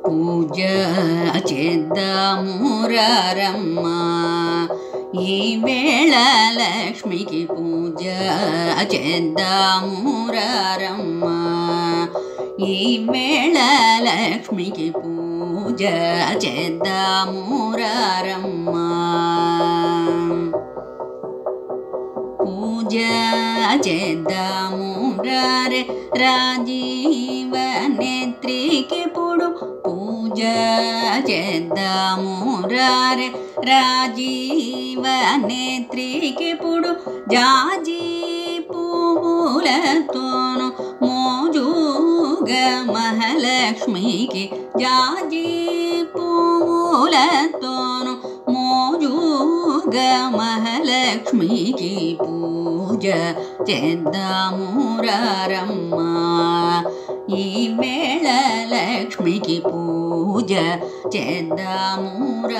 పూజ చేద్దామురారమ్మ ఈ వేళ లక్ష్మికి పూజ చేద్దామురారమ్మ ఈ వేళ లక్ష్మికి పూజ చేద్దామురారమ్మ పూజ చేద్దామురారే రాజీవ నేత్రికిప్పుడు పూజ చేద్దామురారే రాజీవ నేత్రికిప్పుడు జాజి పువ్వులతోను మోజుగా మహాలక్ష్మికి జాజి పువ్వులతోను మోజుగా మహాలక్ష్మికి పూజ చేద్దామురారమ్మ ఈ వేళ లక్ష్మికి పూజ చేద్దామురారమ్మ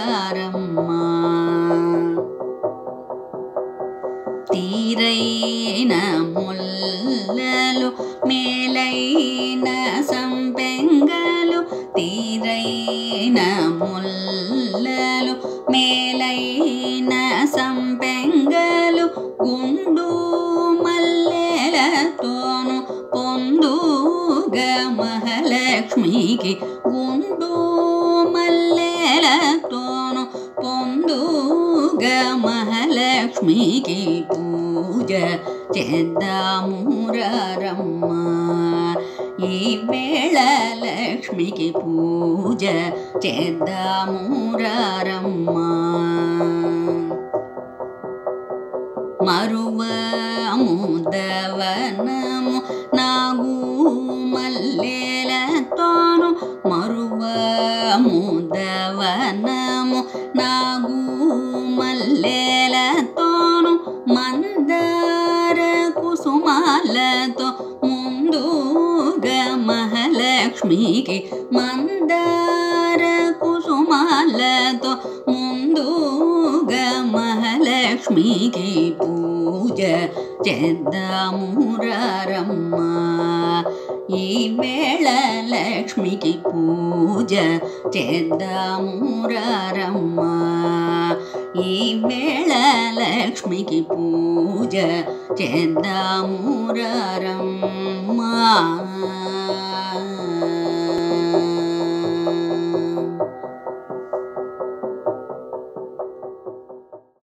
తీరైన ముల్లలు మేలైన సంపెంగలు తీరైన ముల్లలు మేలైన సంపెంగలు గుండు మల్లెలతోను పొందుగా మహాలక్ష్మికి గుండు మల్లెలతోను పొందుగా మహాలక్ష్మికి పూజ చేద్దామురారమ్మ ఈ వేళ లక్ష్మికి పూజ చేద్దామురారమ్మ మరువము దవనము నాగు మల్లెలతోను మరువము దవనము నాగు మల్లెలతోను మందార కుసుమాలతో ముందుగా మహాలక్ష్మికి మందార కుసుమాలతో ముందుగా మహాలక్ష్మికి పూజ చేద్దామురారమ్మ ఈ వేళ లక్ష్మికి పూజ చేద్దామురారమ్మ ఈ వేళ లక్ష్మికి పూజ చేద్దామురారమ్మ